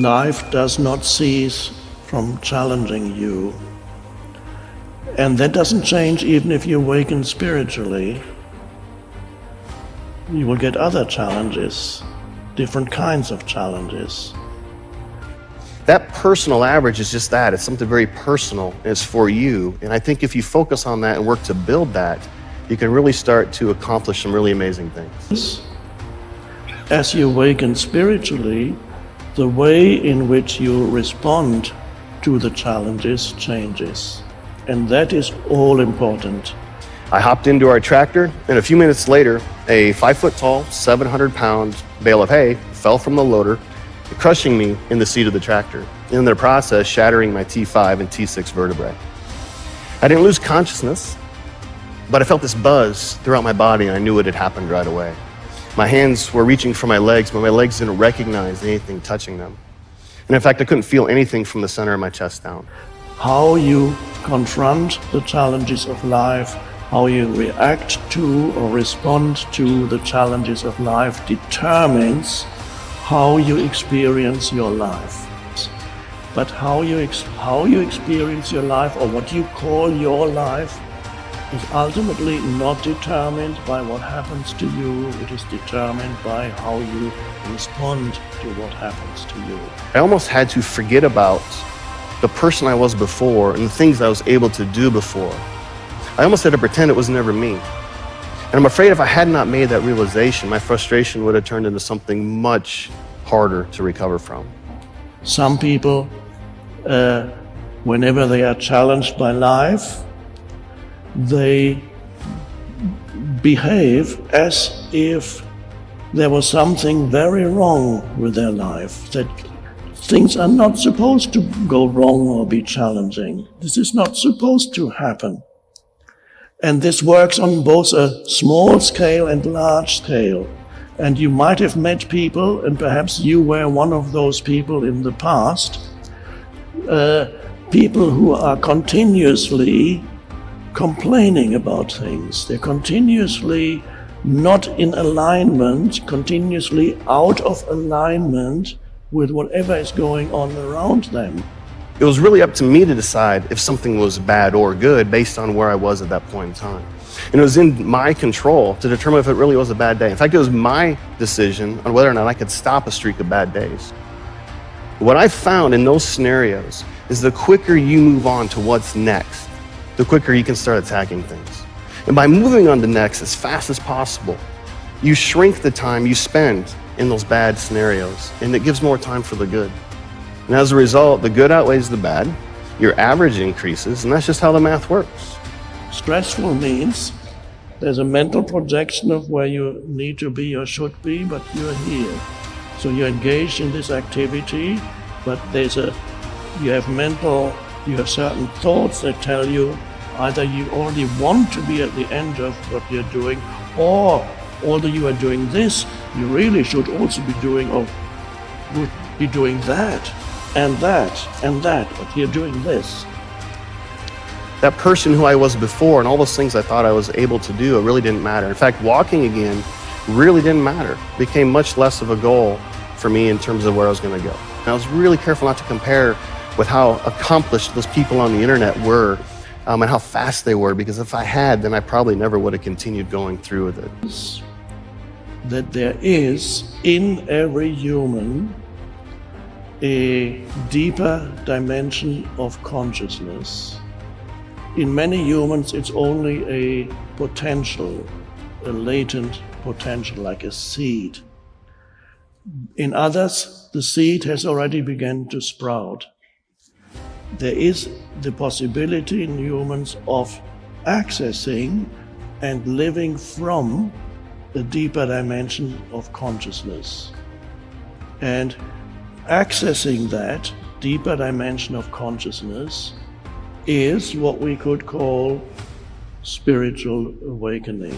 Life does not cease from challenging you. And that doesn't change even if you awaken spiritually. You will get other challenges, different kinds of challenges. That personal average is just that. It's something very personal. It's for you. And I think if you focus on that and work to build that, you can really start to accomplish some really amazing things. As you awaken spiritually, the way in which you respond to the challenges changes. And that is all important. I hopped into our tractor, and a few minutes later, a 5-foot-tall, 700-pound bale of hay fell from the loader, crushing me in the seat of the tractor, in the process shattering my T5 and T6 vertebrae. I didn't lose consciousness, but I felt this buzz throughout my body, and I knew it had happened right away. My hands were reaching for my legs, but my legs didn't recognize anything touching them. And in fact, I couldn't feel anything from the center of my chest down. How you confront the challenges of life, how you react to or respond to the challenges of life determines how you experience your life. But how you experience your life, or what you call your life, is ultimately not determined by what happens to you. It is determined by how you respond to what happens to you. I almost had to forget about the person I was before and the things I was able to do before. I almost had to pretend it was never me. And I'm afraid if I had not made that realization, my frustration would have turned into something much harder to recover from. Some people, whenever they are challenged by life, they behave as if there was something very wrong with their life, that things are not supposed to go wrong or be challenging. This is not supposed to happen. And this works on both a small scale and large scale. And you might have met people, and perhaps you were one of those people in the past, people who are continuously complaining about things. They're continuously not in alignment, continuously out of alignment with whatever is going on around them. It was really up to me to decide if something was bad or good based on where I was at that point in time. And it was in my control to determine if it really was a bad day. In fact, it was my decision on whether or not I could stop a streak of bad days. What I found in those scenarios is the quicker you move on to what's next, the quicker you can start attacking things. And by moving on to next as fast as possible, you shrink the time you spend in those bad scenarios, and it gives more time for the good. And as a result, the good outweighs the bad, your average increases, and that's just how the math works. Stressful means there's a mental projection of where you need to be or should be, but you're here. So you're engaged in this activity, but you have certain thoughts that tell you either you already want to be at the end of what you're doing, or although you are doing this, you really should also be doing, or would be doing that, and that, and that, but you're doing this. That person who I was before and all those things I thought I was able to do, it really didn't matter. In fact, walking again really didn't matter. It became much less of a goal for me in terms of where I was going to go. And I was really careful not to compare with how accomplished those people on the internet were and how fast they were, because if I had, then I probably never would have continued going through with it. That there is in every human a deeper dimension of consciousness. In many humans, it's only a potential, a latent potential, like a seed. In others, the seed has already begun to sprout. There is the possibility in humans of accessing and living from a deeper dimension of consciousness. And accessing that deeper dimension of consciousness is what we could call spiritual awakening.